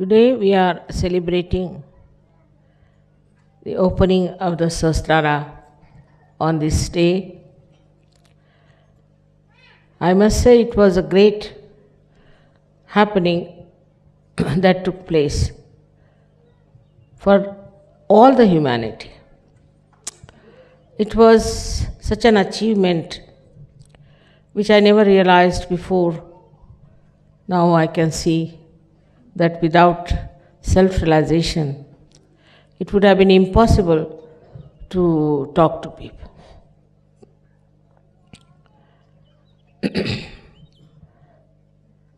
Today we are celebrating the opening of the Sahasrara on this day. I must say it was a great happening that took place for all the humanity. It was such an achievement which I never realized before. Now I can see that without self-realization, it would have been impossible to talk to people.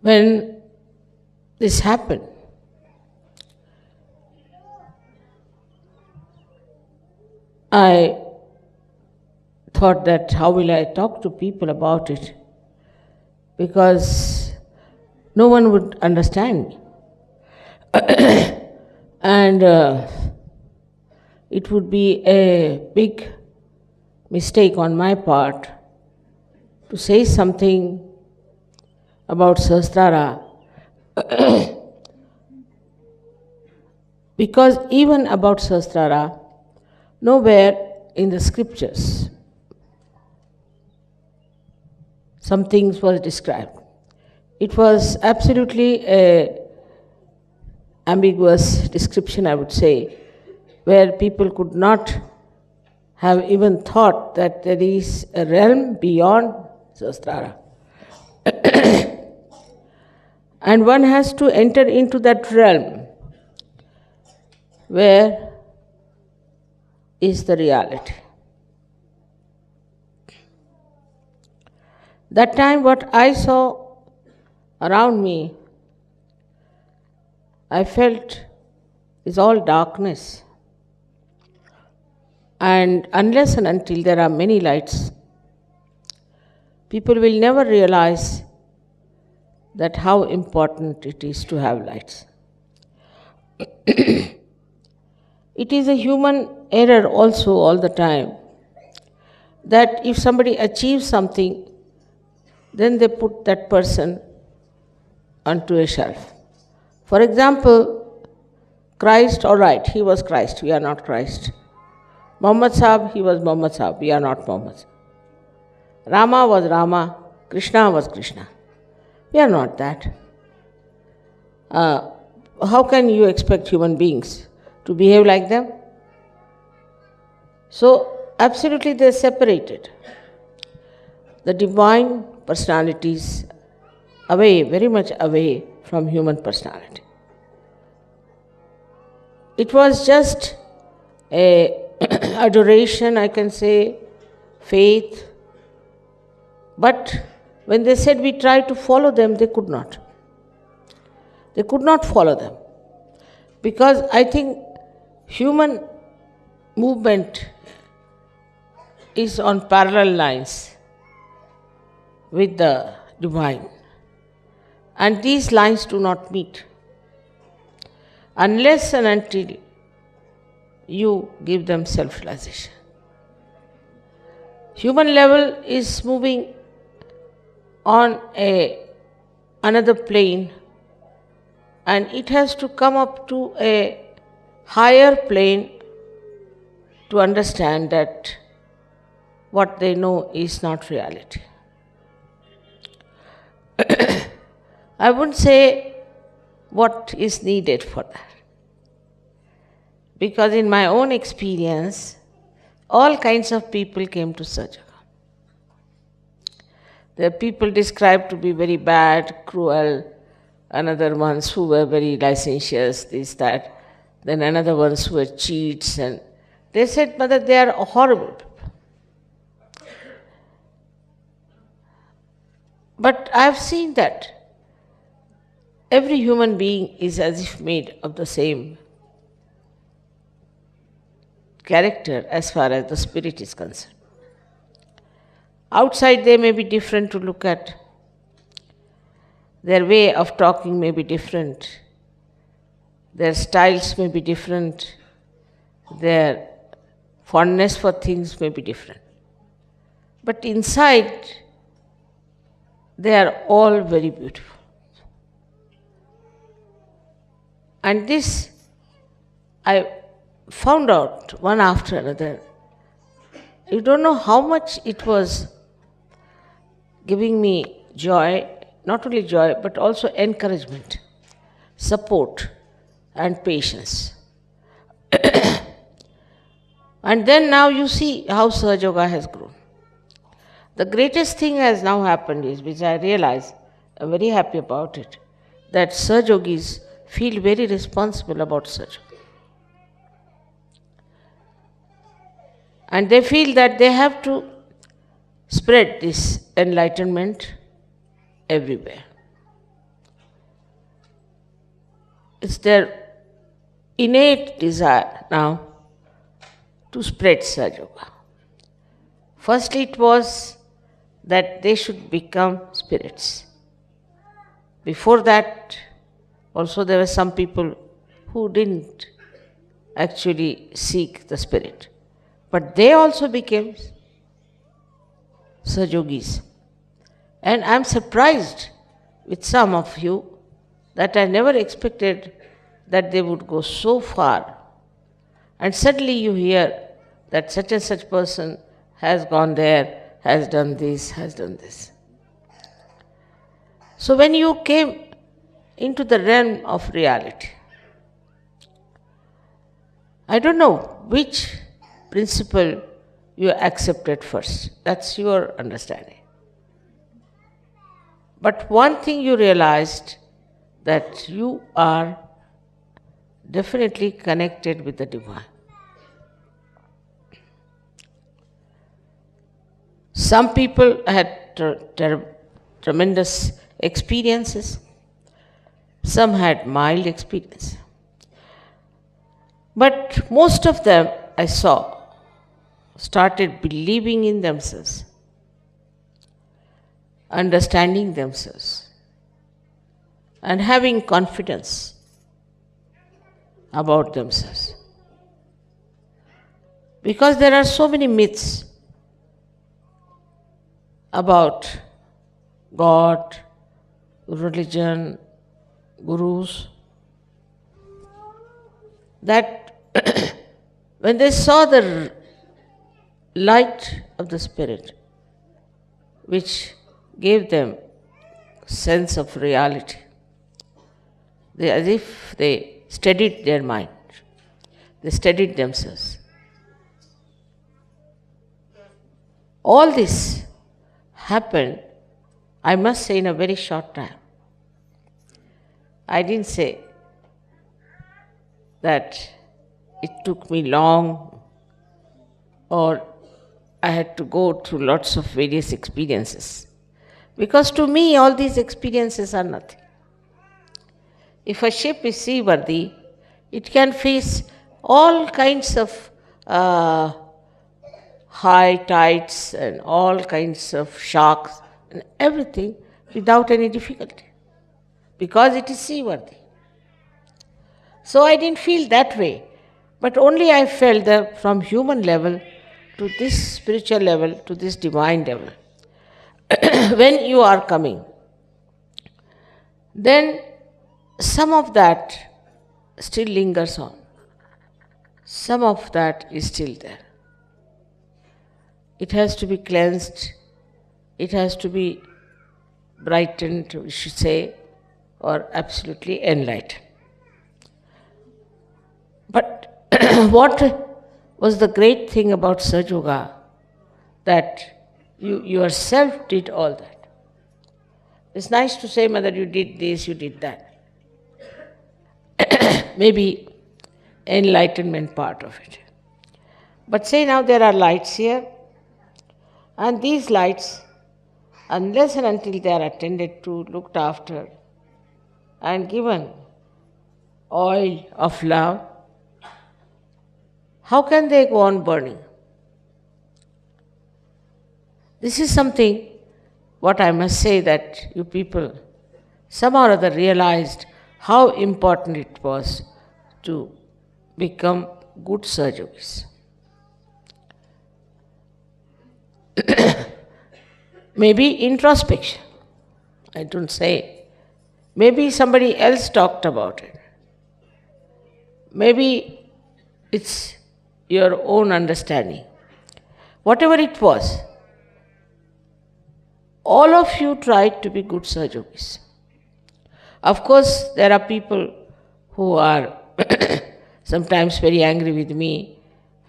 When this happened, I thought that how will I talk to people about it? Because no one would understand me. And it would be a big mistake on my part to say something about Sahasrara because even about Sahasrara, nowhere in the scriptures some things was described. It was absolutely a ambiguous description, I would say, where people could not have even thought that there is a realm beyond Sahasrara. And one has to enter into that realm where is the reality. That time what I saw around me, I felt is all darkness. And unless and until there are many lights, people will never realize that how important it is to have lights. It is a human error also all the time that if somebody achieves something, then they put that person onto a shelf. For example, Christ, all right, he was Christ, we are not Christ. Muhammad Sahib, he was Muhammad Sahib, we are not Muhammad. Rama was Rama, Krishna was Krishna. We are not that. How can you expect human beings to behave like them? So, absolutely they are separated. The divine personalities away, very much away from human personality. It was just a adoration, I can say, faith. But when they said we tried to follow them, they could not. They could not follow them. Because I think human movement is on parallel lines with the divine. And these lines do not meet unless and until you give them self-realization. Human level is moving on another plane, and it has to come up to a higher plane to understand that what they know is not reality. I wouldn't say what is needed for that. Because in my own experience, all kinds of people came to SahajaYoga. There are people described to be very bad, cruel, another ones who were very licentious, this, that, then another ones who were cheats, and they said, Mother, they are horrible people. But I have seen that every human being is as if made of the same character as far as the spirit is concerned. Outside they may be different to look at. Their way of talking may be different. Their styles may be different. Their fondness for things may be different. But inside, they are all very beautiful. And this I found out one after another. You don't know how much it was giving me joy, not only joy, but also encouragement, support, and patience. And then now you see how SahajaYoga has grown. The greatest thing has now happened is, which I realize, I'm very happy about it, that Sahajogis feel very responsible about SahajaYoga. And they feel that they have to spread this enlightenment everywhere. It's their innate desire now to spread SahajaYoga. Firstly, it was that they should become spirits. Before that, also there were some people who didn't actually seek the spirit. But they also became Sahajogis. And I'm surprised with some of you that I never expected that they would go so far. And suddenly you hear that such and such person has gone there, has done this, has done this. So when you came into the realm of reality, I don't know which principle you accepted first. That's your understanding. But one thing you realized, that you are definitely connected with the divine. Some people had tremendous experiences. Some had mild experience. But most of them, I saw, started believing in themselves, understanding themselves, and having confidence about themselves. Because there are so many myths about God, religion, gurus, that when they saw the light of the Spirit, which gave them sense of reality, as if they steadied their mind, they steadied themselves. All this happened, I must say, in a very short time. I didn't say that it took me long or I had to go through lots of various experiences. Because to me, all these experiences are nothing. If a ship is seaworthy, it can face all kinds of high tides and all kinds of sharks and everything without any difficulty, because it is seaworthy. So I didn't feel that way, but only I felt that from human level to this spiritual level, to this divine level, when you are coming, then some of that still lingers on. Some of that is still there. It has to be cleansed, it has to be brightened, we should say, or absolutely enlightened. But what was the great thing about SahajaYoga? That you yourself did all that. It's nice to say, Mother, you did this, you did that. Maybe enlightenment part of it. But say now there are lights here, and these lights, unless and until they are attended to, looked after, and given oil of love, how can they go on burning? This is something, what I must say, that you people somehow or other realized how important it was to become good Sahajogis. Maybe introspection, I don't say. Maybe somebody else talked about it. maybe it's your own understanding. Whatever it was, all of you tried to be good Sahajogis. Of course, there are people who are sometimes very angry with me,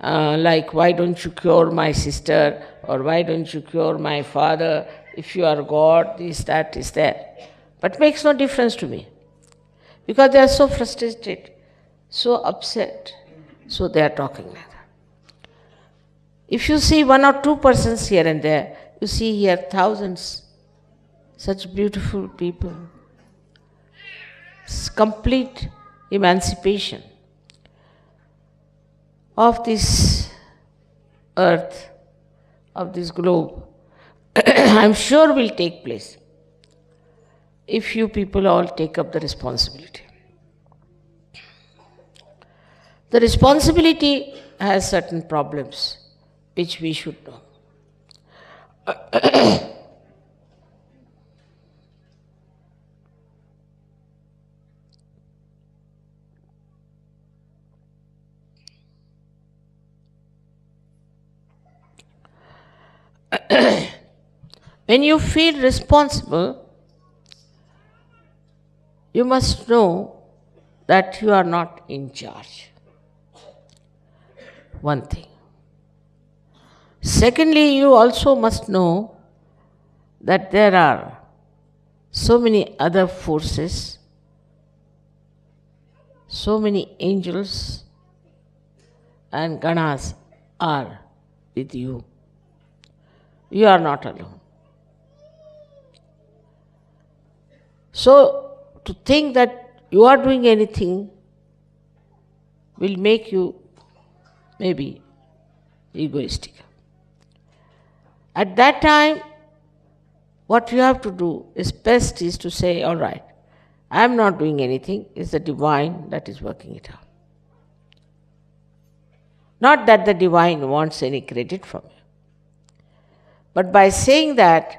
like, why don't you cure my sister, or why don't you cure my father, if you are God, this, that, is there. But makes no difference to me, because they are so frustrated, so upset, so they are talking like that. If you see one or two persons here and there, you see here thousands, such beautiful people. It's complete emancipation of this earth, of this globe, I'm sure will take place if you people all take up the responsibility. The responsibility has certain problems which we should know. When you feel responsible, you must know that you are not in charge. One thing. Secondly, you also must know that there are so many other forces, so many angels and ganas are with you. You are not alone. So, to think that you are doing anything will make you maybe egoistic. At that time, what you have to do is best is to say, all right, I am not doing anything, it's the divine that is working it out. Not that the divine wants any credit from you. But by saying that,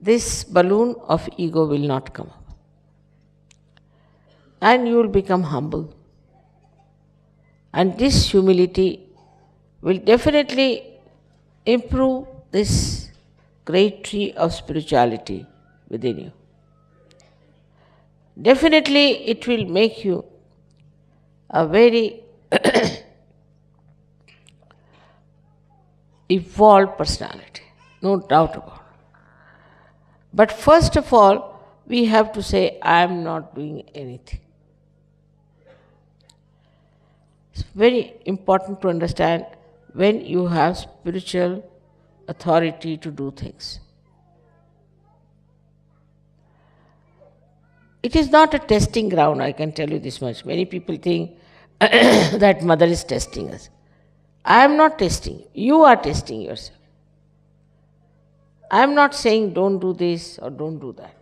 this balloon of ego will not come up. And you will become humble. And this humility will definitely improve this great tree of spirituality within you. Definitely it will make you a very evolved personality, no doubt about it. But first of all, we have to say, I am not doing anything. It's very important to understand when you have spiritual authority to do things. It is not a testing ground, I can tell you this much. Many people think that mother is testing us. I am not testing you. You are testing yourself. I am not saying don't do this or don't do that.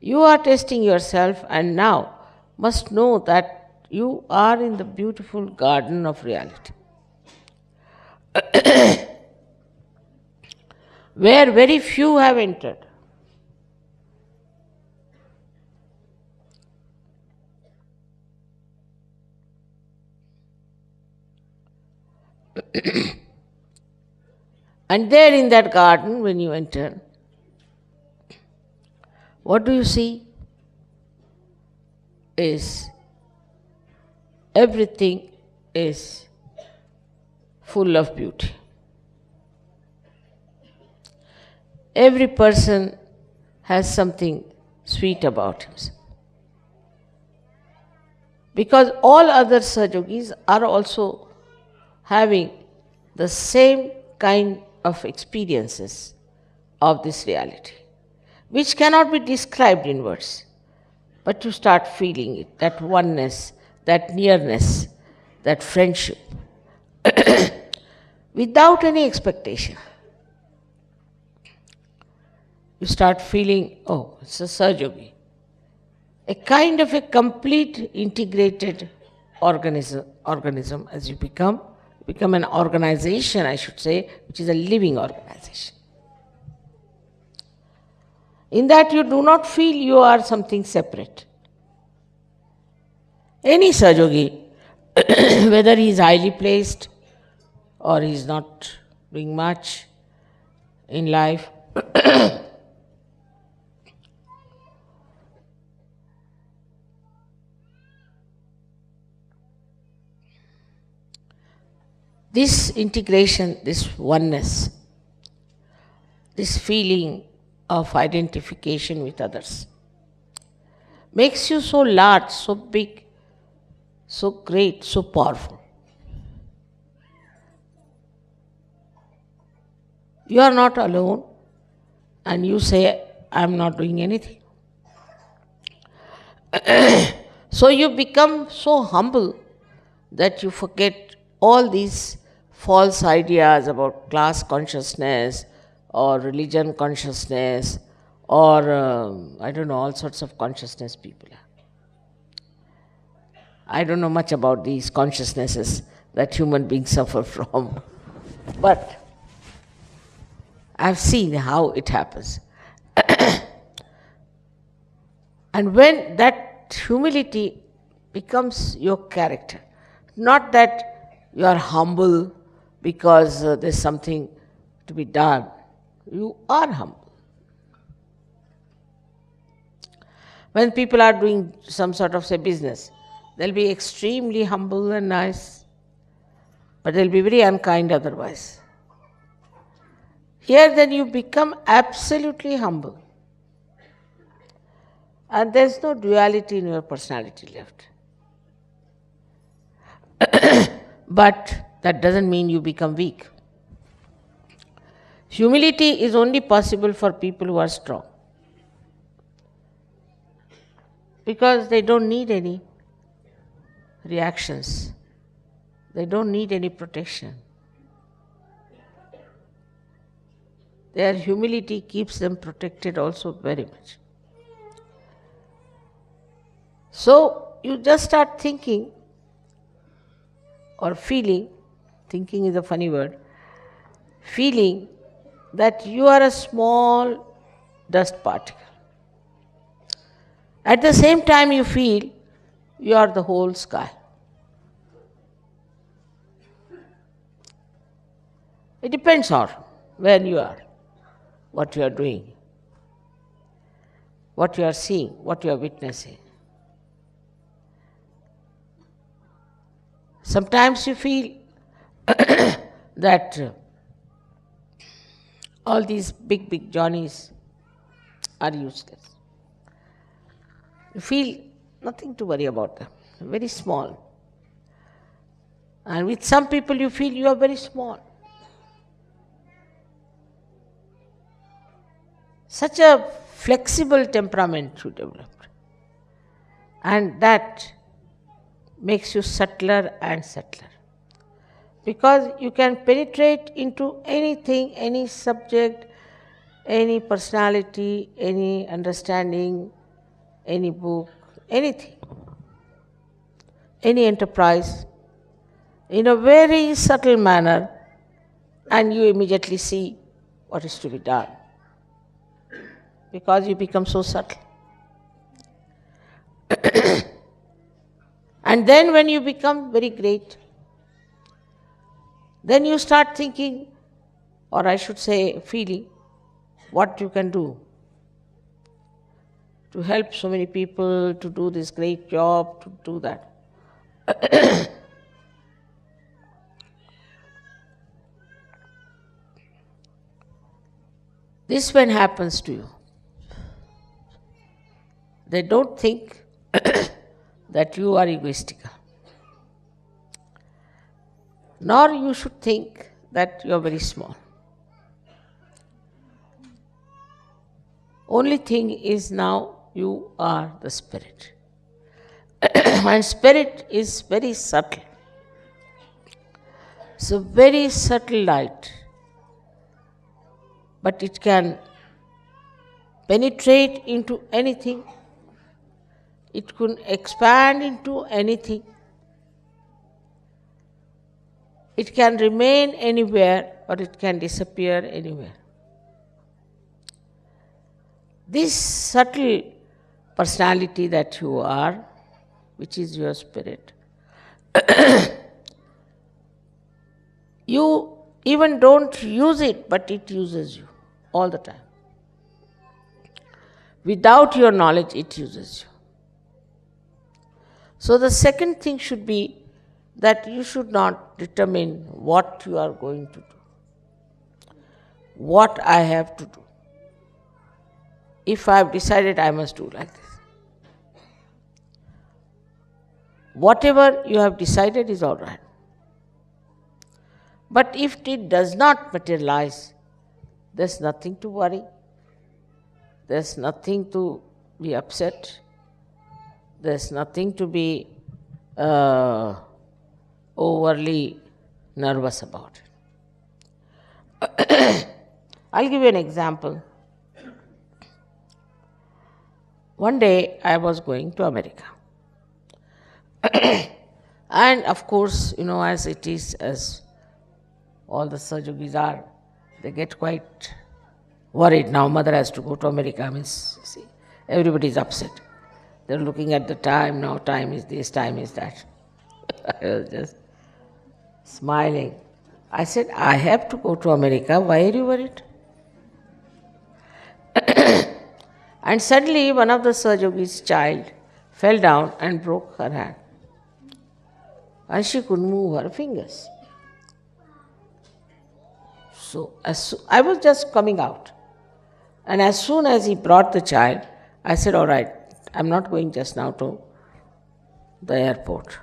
You are testing yourself and now must know that you are in the beautiful garden of reality, where very few have entered. And there in that garden, when you enter, what do you see? Is everything is full of beauty. Every person has something sweet about himself. Because all other Sahajogis are also having the same kind of experiences of this reality, which cannot be described in words, but you start feeling it, that oneness, that nearness, that friendship, without any expectation. You start feeling, oh, it's a Sahajogi, a kind of a complete integrated organism as you become an organization, I should say, which is a living organization. In that you do not feel you are something separate. Any Sahajayogi, whether he is highly placed or he is not doing much in life, this integration, this oneness, this feeling of identification with others makes you so large, so big, so great, so powerful. You are not alone and you say, I am not doing anything. So you become so humble that you forget all these false ideas about class consciousness or religion consciousness or I don't know, all sorts of consciousness people have. I don't know much about these consciousnesses that human beings suffer from, but I've seen how it happens. And when that humility becomes your character, not that you are humble because there's something to be done, you are humble. When people are doing some sort of, say, business, they'll be extremely humble and nice, but they'll be very unkind otherwise. Here then you become absolutely humble. And there's no duality in your personality left. But that doesn't mean you become weak. Humility is only possible for people who are strong, because they don't need any reactions. They don't need any protection. Their humility keeps them protected also very much. So you just start thinking or feeling, thinking is a funny word, feeling that you are a small dust particle. At the same time you feel you are the whole sky. It depends on where you are, what you are doing, what you are seeing, what you are witnessing. Sometimes you feel that all these big Johnnies are useless. You feel nothing to worry about them, very small. And with some people you feel you are very small. Such a flexible temperament you developed. And that makes you subtler and subtler. Because you can penetrate into anything, any subject, any personality, any understanding, any book, anything, any enterprise, in a very subtle manner, and you immediately see what is to be done, because you become so subtle. And then when you become very great, then you start thinking, or I should say feeling, what you can do to help so many people, to do this great job, to do that. This when happens to you, they don't think that you are egoistical. Nor you should think that you are very small. Only thing is now you are the spirit. And spirit is very subtle. It's a very subtle light. But it can penetrate into anything. It can expand into anything. It can remain anywhere or it can disappear anywhere. This subtle personality that you are which is your spirit. You even don't use it, but it uses you all the time. Without your knowledge, it uses you. So the second thing should be that you should not determine what you are going to do, what I have to do. If I have decided I must do like this, whatever you have decided is all right. But if it does not materialize, there's nothing to worry. There's nothing to be upset. There's nothing to be overly nervous about it. I'll give you an example. One day I was going to America. And of course, as it is, as all the Sahajogis are, they get quite worried. Now mother has to go to America. See, everybody is upset. They're looking at the time. Now time is this, time is that. I was just smiling. I said, I have to go to America. Why are you worried? And suddenly one of the Sahajogis' child fell down and broke her hand. And she couldn't move her fingers. So I was just coming out. And as soon as he brought the child, I said, all right, I'm not going just now to the airport.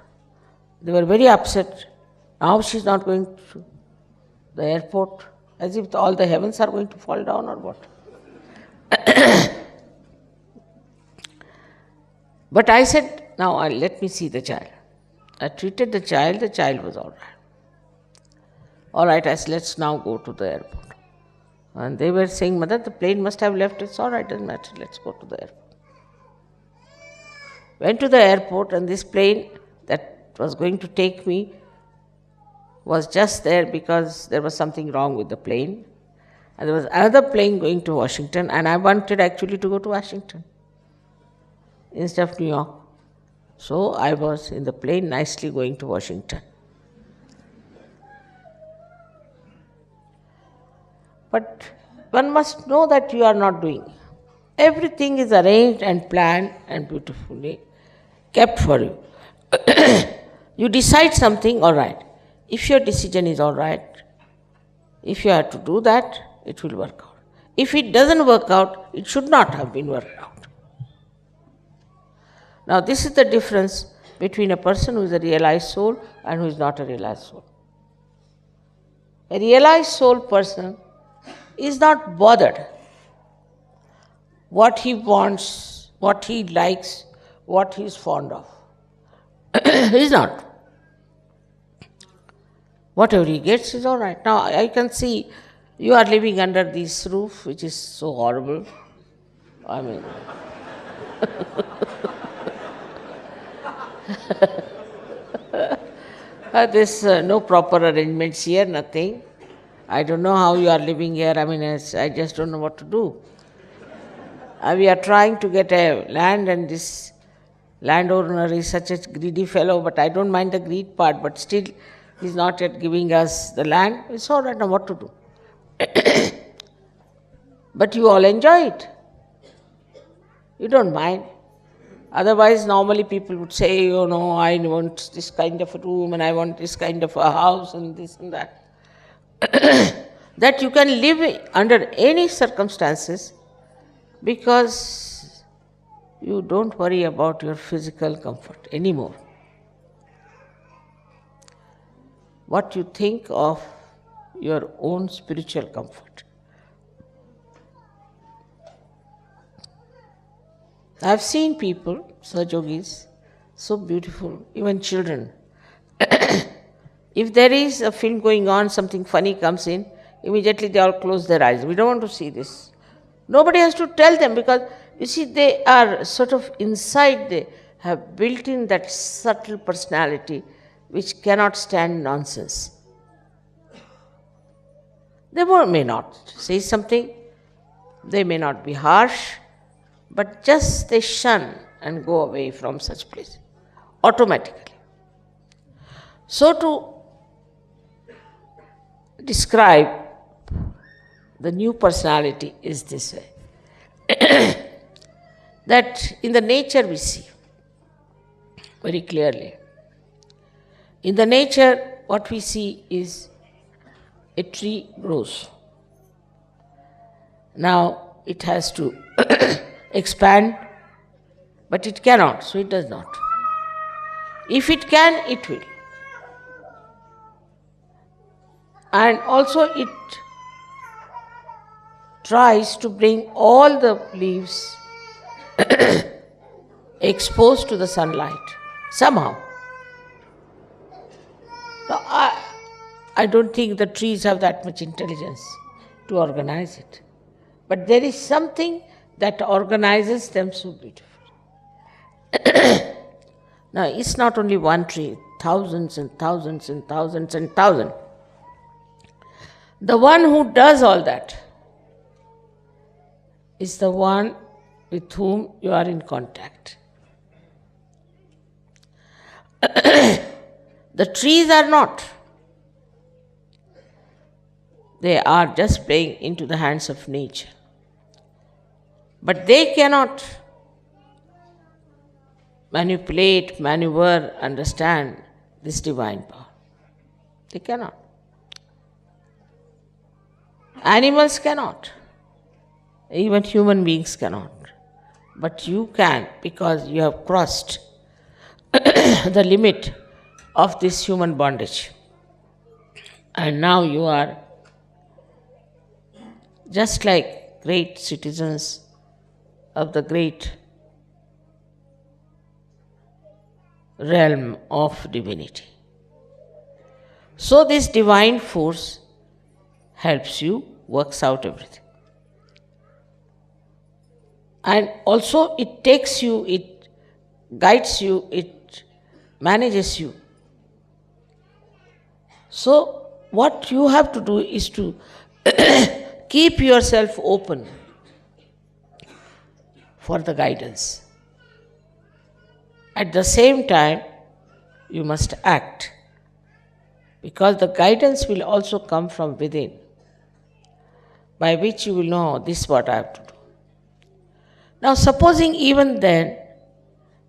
They were very upset. Now she's not going to the airport, as if all the heavens are going to fall down or what. But I said, now let me see the child. I treated the child was all right. All right, I said, let's now go to the airport. And they were saying, Mother, the plane must have left. It's all right, doesn't matter, let's go to the airport. Went to the airport, and this plane that was going to take me was just there because there was something wrong with the plane. And there was another plane going to Washington, and I wanted actually to go to Washington instead of New York. So I was in the plane nicely going to Washington. But one must know that you are not doing. Everything is arranged and planned and beautifully kept for you. You decide something, all right. If your decision is all right, if you have to do that, it will work out. If it doesn't work out, it should not have been worked out. Now, this is the difference between a person who is a realized soul and who is not a realized soul. A realized soul person is not bothered what he wants, what he likes, what he is fond of. He is not. Whatever he gets is all right. Now, I can see you are living under this roof, which is so horrible. I mean... There's no proper arrangements here, nothing. I don't know how you are living here. I just don't know what to do. We are trying to get a land, and this landowner is such a greedy fellow, but I don't mind the greed part, but still he's not yet giving us the land. It's all right, now what to do? But you all enjoy it. You don't mind. Otherwise, normally people would say, I want this kind of a room and I want this kind of a house and this and that. That you can live under any circumstances because you don't worry about your physical comfort anymore. What you think of your own spiritual comfort. I've seen people, Sahajogis, so beautiful, even children. If there is a film going on, something funny comes in, immediately they all close their eyes. We don't want to see this. Nobody has to tell them because, you see, they are sort of inside, they have built in that subtle personality which cannot stand nonsense. They may not say something, they may not be harsh, but just they shun and go away from such places. automatically. So to describe the new personality is this way. That in the nature we see very clearly. In the nature, what we see is a tree grows. Now it has to expand, but it cannot, so it does not. If it can, it will. And also it tries to bring all the leaves exposed to the sunlight somehow. Now, I don't think the trees have that much intelligence to organize it. But there is something that organizes them so beautifully. Now, it's not only one tree, thousands and thousands and thousands and thousands. The one who does all that is the one with whom you are in contact. The trees are not. They are just playing into the hands of nature. But they cannot manipulate, maneuver, understand this divine power. They cannot. Animals cannot. Even human beings cannot. But you can, because you have crossed the limit of this human bondage. And now you are just like great citizens of the great realm of divinity. So this divine force helps you, works out everything. And also it takes you, it guides you, it manages you. So what you have to do is to keep yourself open for the guidance. At the same time, you must act, because the guidance will also come from within, by which you will know this is what I have to do. Now, supposing even then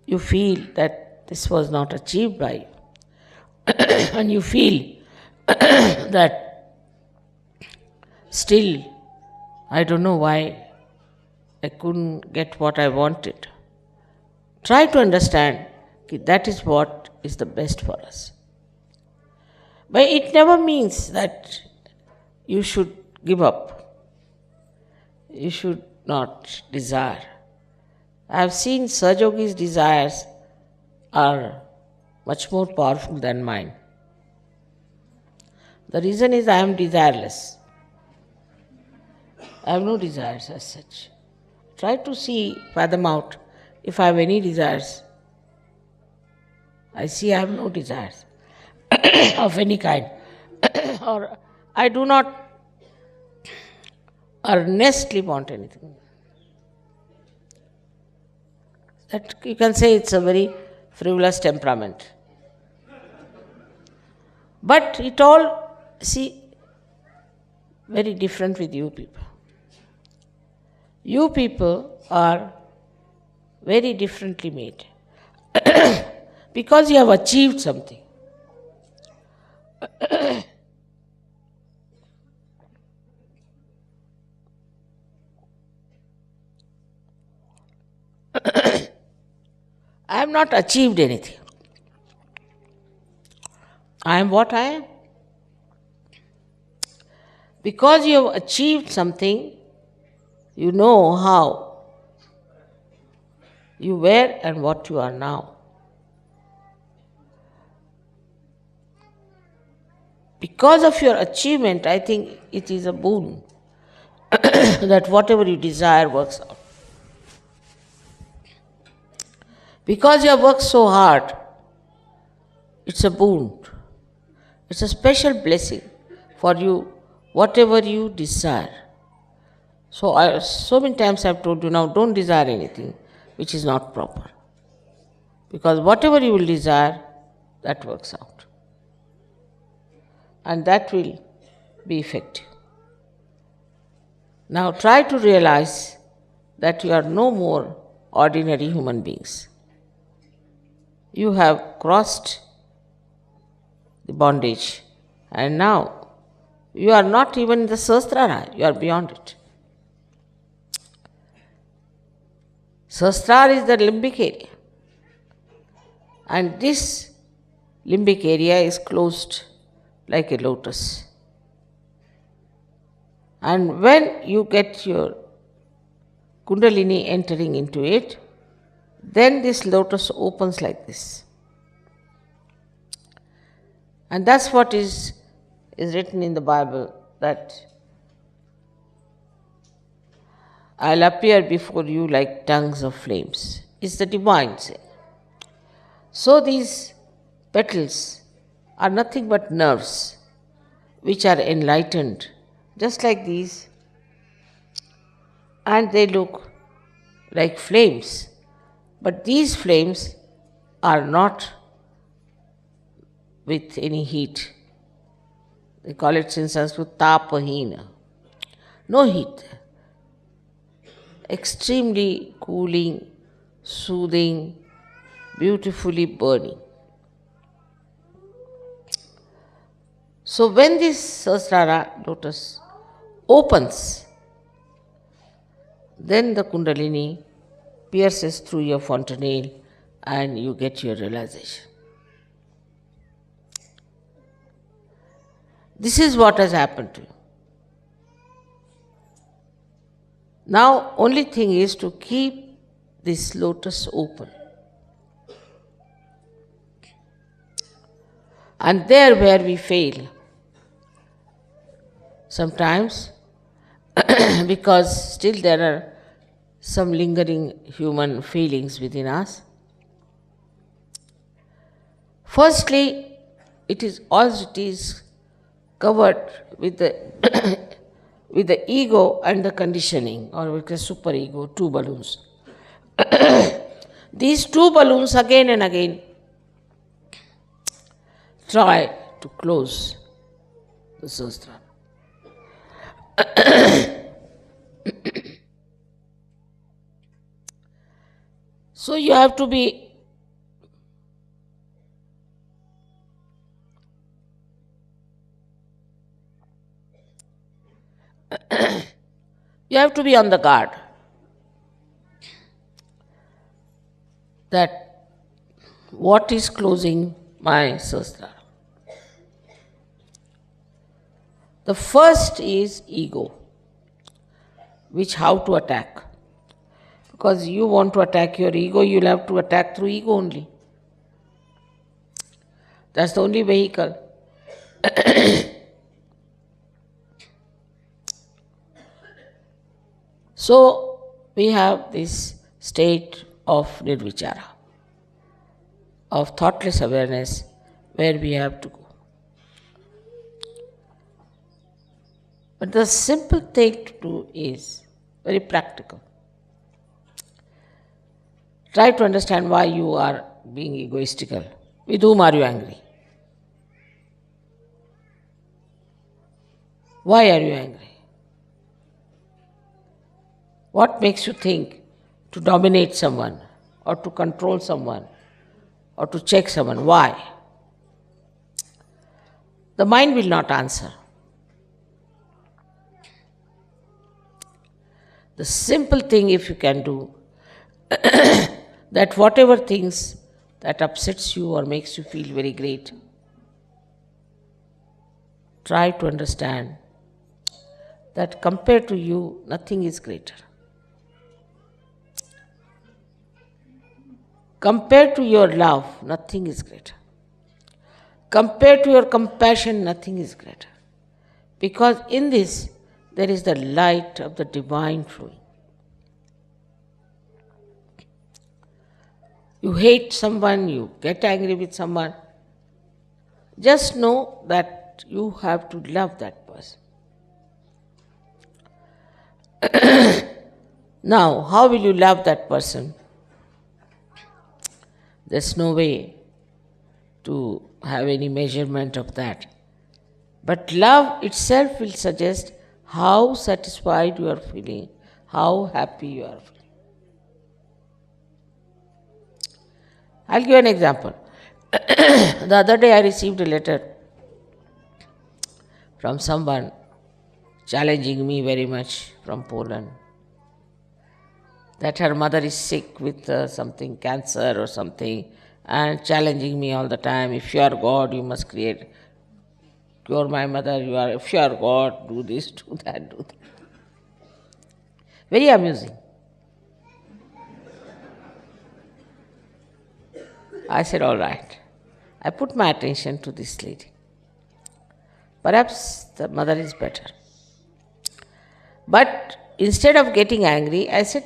you feel that this was not achieved by you, and you feel that still, I don't know why I couldn't get what I wanted. Try to understand that is what is the best for us. But it never means that you should give up. You should not desire. I have seen SahajaYogi's desires are much more powerful than mine. The reason is I am desireless. I have no desires as such. Try to fathom out if I have any desires. I see I have no desires of any kind. Or I do not earnestly want anything. That you can say it's a very frivolous temperament. But it all, very different with you people. You people are very differently made because you have achieved something. I have not achieved anything. I am what I am. Because you have achieved something, you know how you were and what you are now. Because of your achievement, I think it is a boon that whatever you desire works out. Because you have worked so hard, it's a boon. It's a special blessing for you, whatever you desire. So many times I have told you, now don't desire anything which is not proper. Because whatever you will desire, that works out. And that will be effective. Now try to realize that you are no more ordinary human beings. You have crossed the bondage, and now you are not even in the Sahasrara, you are beyond it. Sahasrara is the limbic area, and this limbic area is closed like a lotus. And when you get your Kundalini entering into it, then this lotus opens like this. And that's what is written in the Bible, that I'll appear before you like tongues of flames. It's the divine saying. So these petals are nothing but nerves which are enlightened, just like these, and they look like flames. But these flames are not with any heat. They call it in Sanskrit tapahina. No heat. Extremely cooling, soothing, beautifully burning. So when this Sahasrara lotus opens, then the Kundalini pierces through your fontanelle and you get your realization. This is what has happened to you. Now, only thing is to keep this lotus open. And there where we fail, sometimes, because still there are some lingering human feelings within us. Firstly, it is covered with the with the ego and the conditioning, or with the superego, two balloons. These two balloons again and again try to close the Sahasrara. So you have to be on the guard that what is closing my Sahasrara. The first is ego, which how to attack. Because you want to attack your ego, you'll have to attack through ego only. That's the only vehicle. So we have this state of nirvichara, of thoughtless awareness, where we have to go. But the simple thing to do is very practical. Try to understand why you are being egoistical. With whom are you angry? Why are you angry? What makes you think to dominate someone, or to control someone, or to check someone? Why? The mind will not answer. The simple thing, if you can do, that whatever things that upsets you or makes you feel very great, try to understand that compared to you, nothing is greater. Compared to your love, nothing is greater. Compared to your compassion, nothing is greater. Because in this, there is the light of the divine flowing. You hate someone, you get angry with someone, just know that you have to love that person. Now, how will you love that person? There's no way to have any measurement of that. But love itself will suggest how satisfied you are feeling, how happy you are feeling. I'll give an example. The other day I received a letter from someone challenging me very much from Poland, that her mother is sick with something, cancer or something, and challenging me all the time. If you are God, you must cure my mother. If you are God, do this, do that, do that. Very amusing. I said, all right. I put my attention to this lady. Perhaps the mother is better. But instead of getting angry, I said,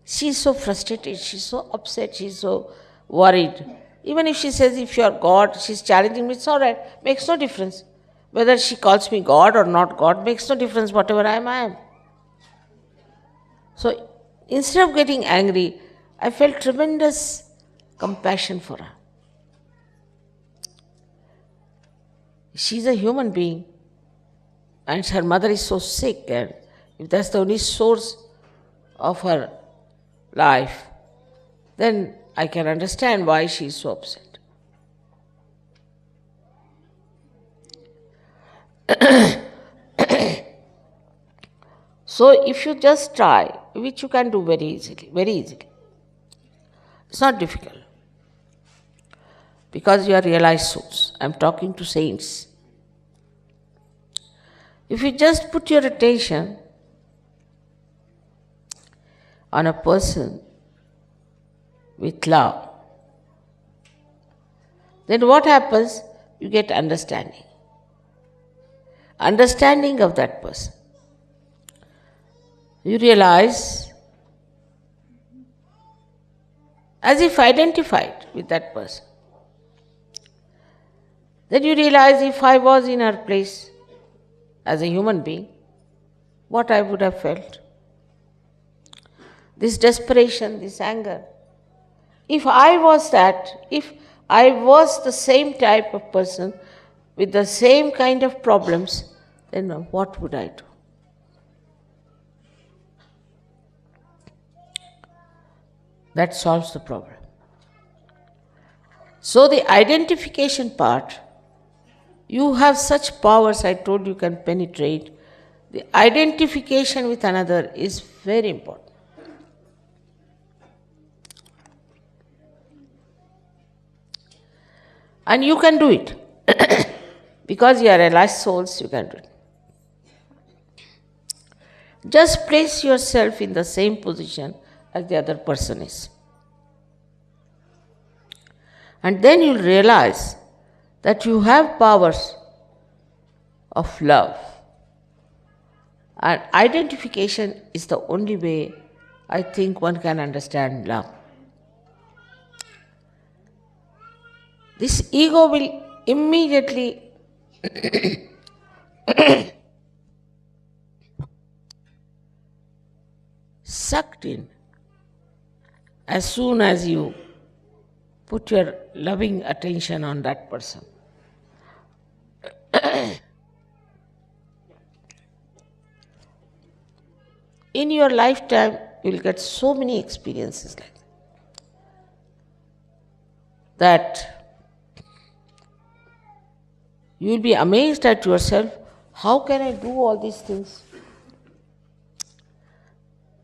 she's so frustrated, she's so upset, she's so worried. Even if she says, if you are God, she's challenging me, it's all right, makes no difference. Whether she calls me God or not God, makes no difference, whatever I am. So instead of getting angry, I felt tremendous compassion for her. She's a human being, and her mother is so sick, and if that's the only source of her life, then I can understand why she is so upset. So if you just try, which you can do very easily, it's not difficult, because you are realized souls. I'm talking to saints. If you just put your attention on a person with love, then what happens? You get understanding. Understanding of that person. You realize, as if identified with that person. Then you realize, if I was in her place as a human being, what I would have felt. This desperation, this anger. If I was the same type of person with the same kind of problems, then what would I do? That solves the problem. So the identification part, you have such powers, I told you can penetrate. The identification with another is very important. And you can do it. Because you are realized souls, you can do it. Just place yourself in the same position as the other person is. And then you'll realize that you have powers of love. And identification is the only way I think one can understand love. This ego will immediately sucked in as soon as you put your loving attention on that person. In your lifetime, you will get so many experiences like that. You will be amazed at yourself, how can I do all these things?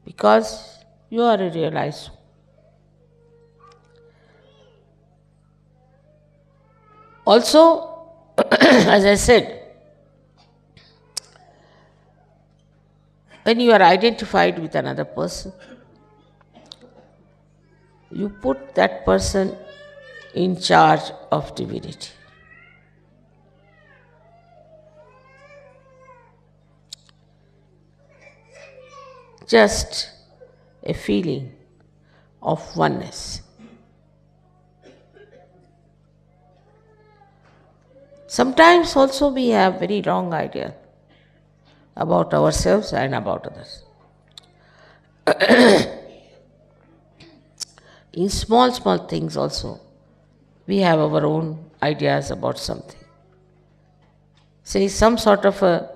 Because you are a realized soul. Also, as I said, when you are identified with another person, you put that person in charge of divinity. Just a feeling of oneness. Sometimes also we have very wrong idea about ourselves and about others. In small, small things also, we have our own ideas about something. Say some sort of a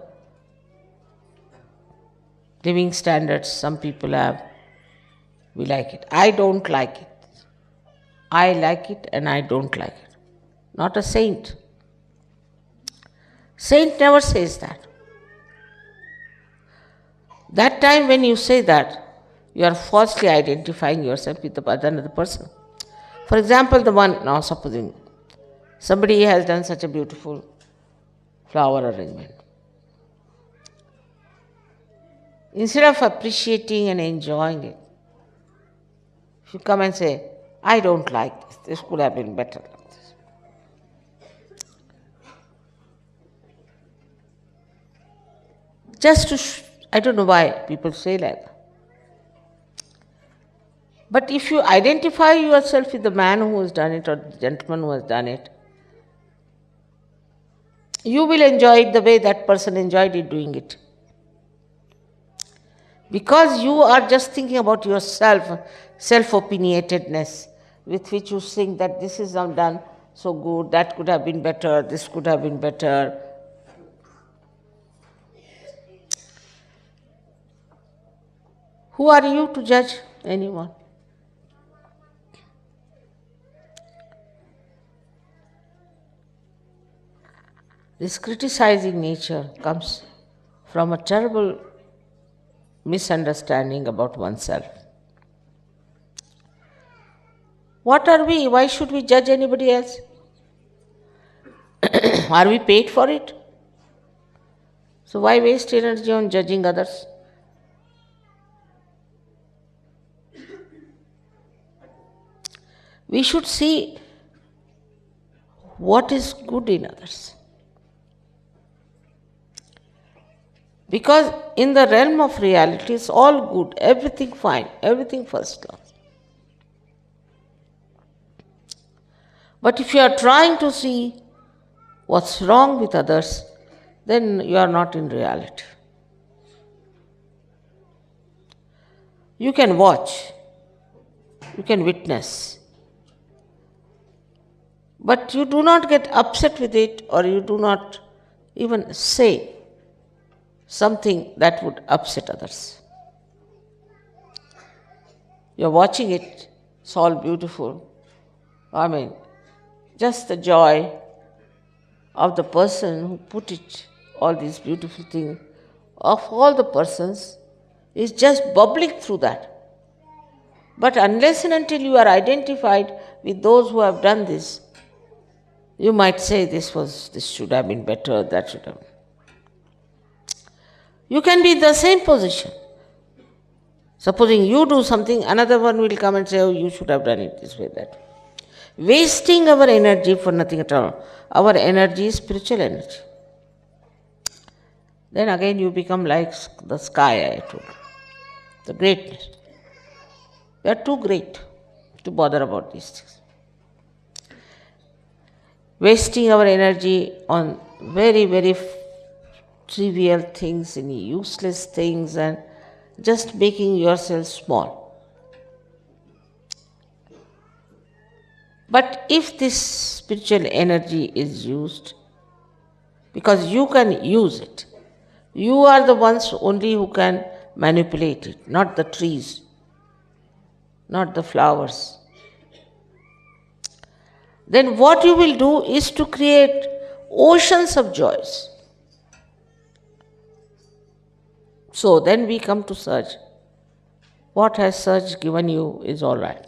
living standards some people have, we like it. I don't like it. I like it and I don't like it. Not a saint. Saint never says that. That time when you say that, you are falsely identifying yourself with another person. For example, the one, now supposing somebody has done such a beautiful flower arrangement. Instead of appreciating and enjoying it, if you come and say, I don't like this could have been better like this. Just to, I don't know why people say like that. But if you identify yourself with the man who has done it or the gentleman who has done it, you will enjoy it the way that person enjoyed it doing it. Because you are just thinking about yourself, self-opinionatedness, with which you think that this is not done so good, that could have been better, this could have been better. Who are you to judge anyone? This criticizing nature comes from a terrible misunderstanding about oneself. What are we? Why should we judge anybody else? Are we paid for it? So why waste energy on judging others? We should see what is good in others. Because in the realm of reality, it's all good, everything fine, everything first class. But if you are trying to see what's wrong with others, then you are not in reality. You can watch, you can witness, but you do not get upset with it, or you do not even say something that would upset others. You're watching it, it's all beautiful. Just the joy of the person who put it, all these beautiful things, of all the persons, is just bubbling through that. But unless and until you are identified with those who have done this, you might say this should have been better, that should have been. You can be in the same position. Supposing you do something, another one will come and say, oh, you should have done it this way, that way. Wasting our energy for nothing at all. Our energy is spiritual energy. Then again you become like the sky, I told you. The greatness. We are too great to bother about these things. Wasting our energy on very, very trivial things, and useless things, and just making yourself small. But if this spiritual energy is used, because you can use it, you are the ones only who can manipulate it, not the trees, not the flowers. Then what you will do is to create oceans of joys. So then we come to Sahaj. What has Sahaj given you is all right.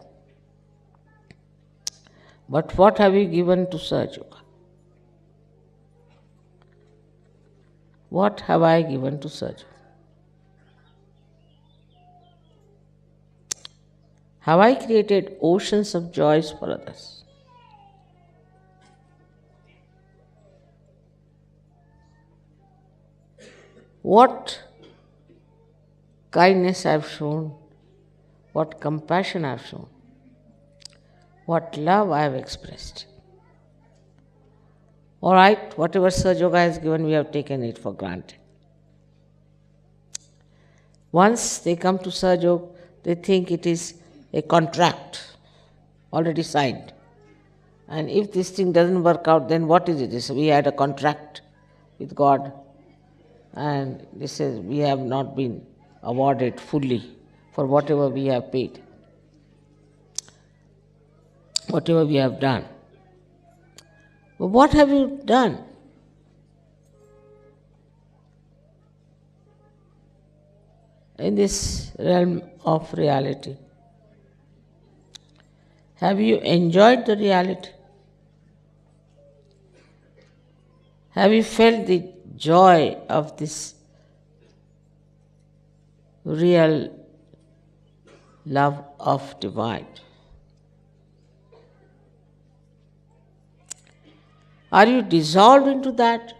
But what have you given to SahajaYoga? What have I given to SahajaYoga? Have I created oceans of joys for others? What kindness I have shown, what compassion I have shown, what love I have expressed. All right, whatever SahajaYoga has given, we have taken it for granted. Once they come to SahajaYoga, they think it is a contract. already signed. And if this thing doesn't work out, then what is it? We had a contract with God, and this says we have not been awarded fully for whatever we have paid, whatever we have done. But what have you done? In this realm of reality? Have you enjoyed the reality? Have you felt the joy of this real love of divine? Are you dissolved into that,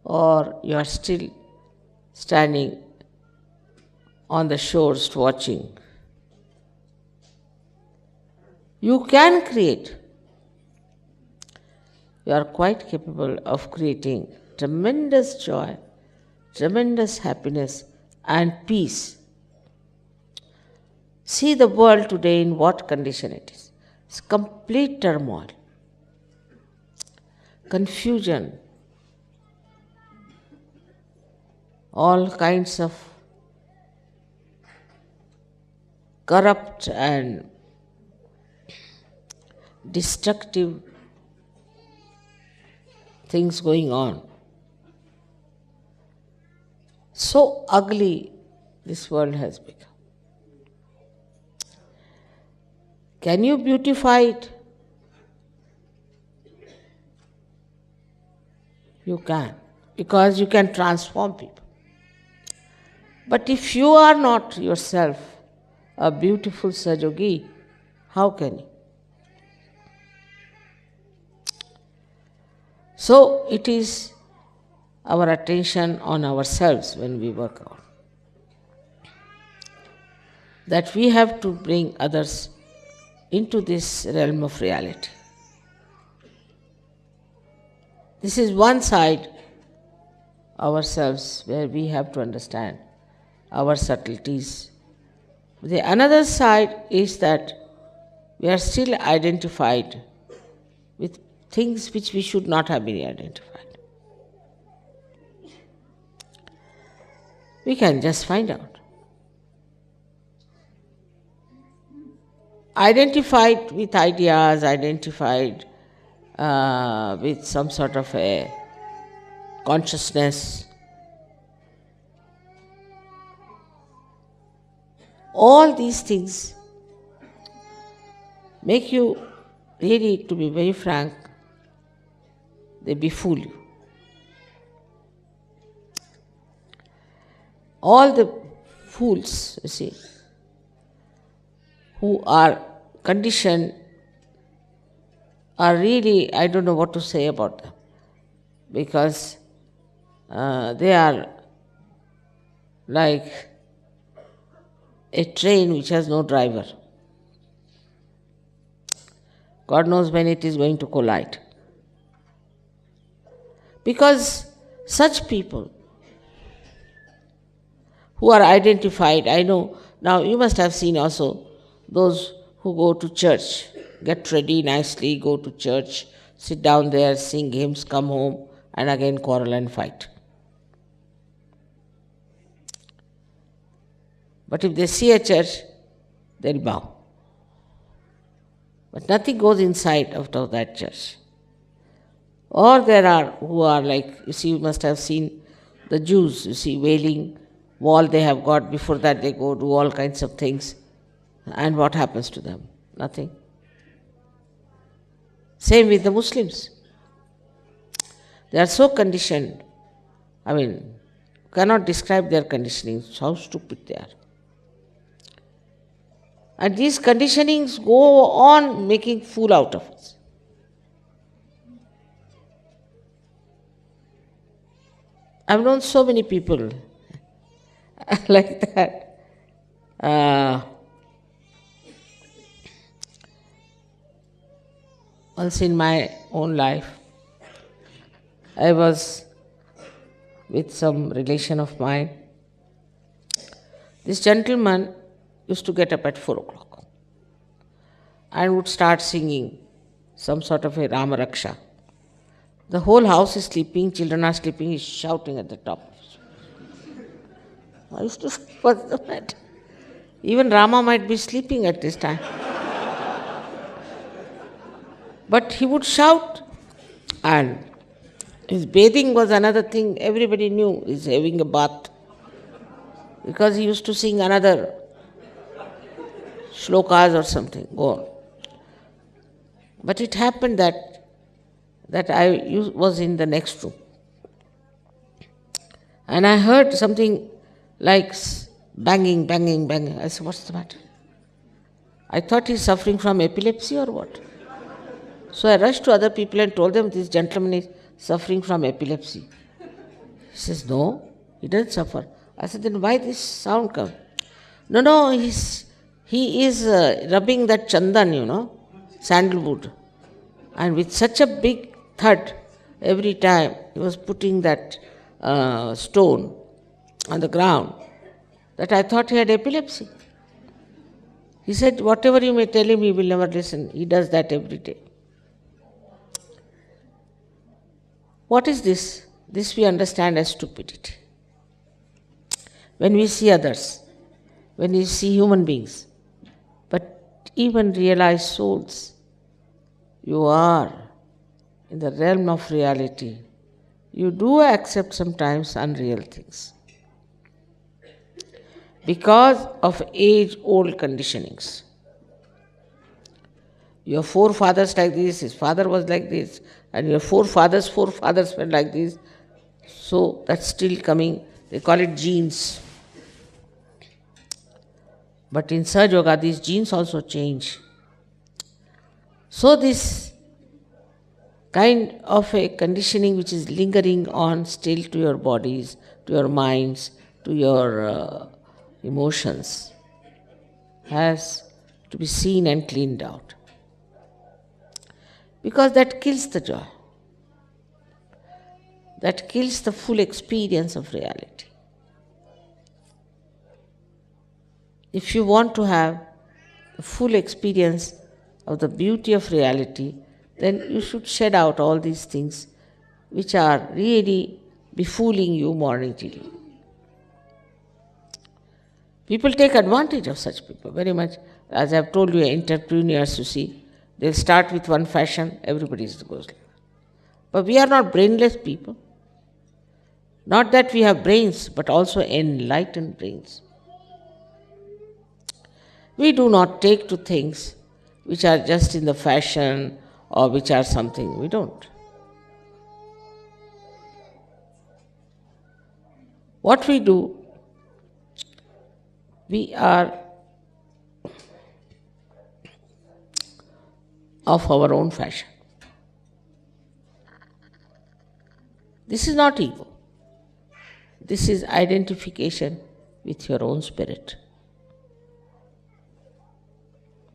or you are still standing on the shores watching? You can create. You are quite capable of creating tremendous joy, tremendous happiness and peace. See the world today in what condition it is. It's complete turmoil, confusion, all kinds of corrupt and destructive things going on. So ugly this world has become. Can you beautify it? You can, because you can transform people. But if you are not yourself a beautiful Sahajayogi, how can you? So it is our attention on ourselves when we work out, that we have to bring others into this realm of reality. This is one side, ourselves, where we have to understand our subtleties. The another side is that we are still identified with things which we should not have been identified. We can just find out. Identified with ideas, identified with some sort of a consciousness. All these things make you, really, to be very frank, they befool you. All the fools, you see, who are conditioned are really, I don't know what to say about them, because they are like a train which has no driver. God knows when it is going to collide. Because such people who are identified, I know, now you must have seen also those who go to church, get ready nicely, go to church, sit down there, sing hymns, come home, and again quarrel and fight. But if they see a church, they'll bow. But nothing goes inside out of that church. Or there are who are like, you see, you must have seen the Jews, you see, wailing wall they have got, before that they go do all kinds of things. And what happens to them? Nothing. Same with the Muslims. They are so conditioned. I mean, cannot describe their conditioning, how stupid they are. And these conditionings go on making fool out of us. I've known so many people like that. Once in my own life, I was with some relation of mine. This gentleman used to get up at 4 o'clock. and would start singing some sort of a Rama Raksha. The whole house is sleeping, children are sleeping, he's shouting at the top. I used to say, what's the matter? Even Rama might be sleeping at this time. But he would shout, and his bathing was another thing. Everybody knew he's having a bath, because he used to sing another shlokas or something. Go on. But it happened that I was in the next room, and I heard something like banging, banging, banging. I said, what's the matter? I thought he's suffering from epilepsy or what? So I rushed to other people and told them this gentleman is suffering from epilepsy. He says, no, he doesn't suffer. I said, then why this sound come? No, he is rubbing that chandan, sandalwood. And with such a big thud, every time he was putting that stone on the ground, that I thought he had epilepsy. He said, whatever you may tell him, he will never listen. He does that every day. What is this? This we understand as stupidity. When we see others, when we see human beings, but even realized souls, you are in the realm of reality. You do accept sometimes unreal things because of age-old conditionings. Your forefathers like this, his father was like this, and your forefathers were like this. So that's still coming. They call it genes. But in SahajaYoga, these genes also change. So this kind of a conditioning which is lingering on still to your bodies, to your minds, to your emotions, has to be seen and cleaned out. Because that kills the joy. That kills the full experience of reality. If you want to have the full experience of the beauty of reality, then you should shed out all these things which are really befooling you morning till evening. People take advantage of such people very much. As I have told you, entrepreneurs, you see, they'll start with one fashion, everybody goes like that. But we are not brainless people. Not that we have brains, but also enlightened brains. We do not take to things which are just in the fashion or which are something. We don't. What we do, we are of our own fashion. This is not ego. This is identification with your own spirit.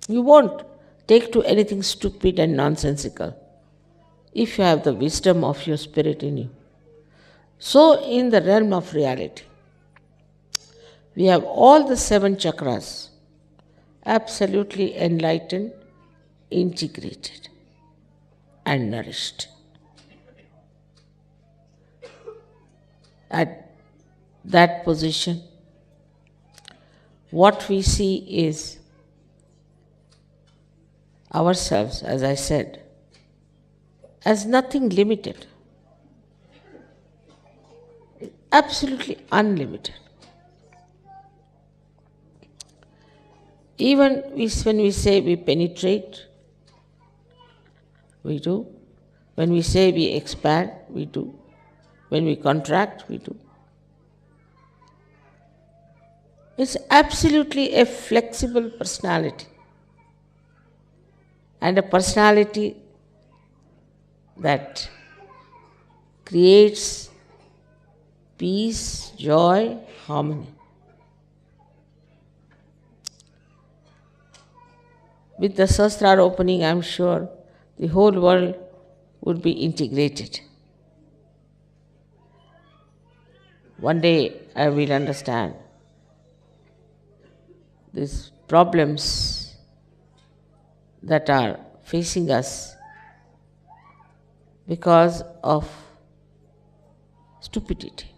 You won't take to anything stupid and nonsensical if you have the wisdom of your spirit in you. So in the realm of reality, we have all the 7 chakras absolutely enlightened, integrated and nourished. At that position, what we see is ourselves, as I said, as nothing limited, absolutely unlimited. Even when we say we penetrate, we do. When we say we expand, we do. When we contract, we do. It's absolutely a flexible personality, and a personality that creates peace, joy, harmony. With the Sahasrara opening, I am sure the whole world would be integrated. One day I will understand these problems that are facing us because of stupidity.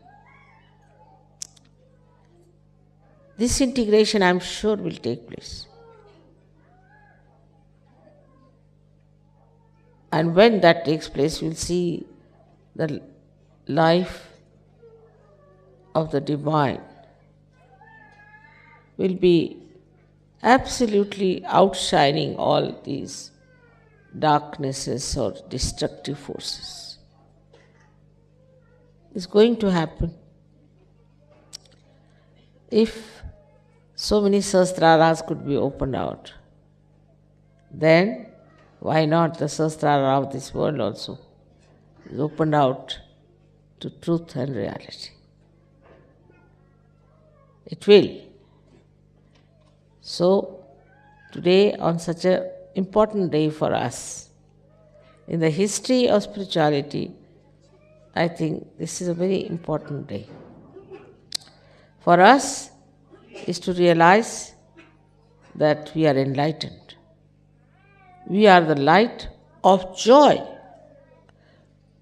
This integration, I am sure, will take place. And when that takes place, we will see the life of the divine will be absolutely outshining all these darknesses or destructive forces. It's going to happen. If so many Sahasraras could be opened out, then why not the Sahasrara of this world also is opened out to truth and reality? It will. So, today, on such an important day for us, in the history of spirituality, I think this is a very important day. For us, is to realize that we are enlightened. We are the light of joy,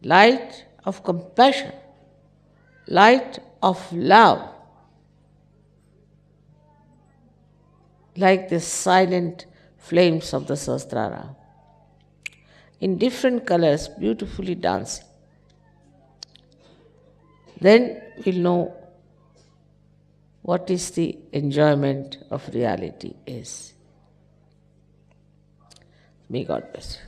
light of compassion, light of love, like the silent flames of the Sahasrara, in different colors, beautifully dancing. Then we'll know what is the enjoyment of reality is. May God bless you.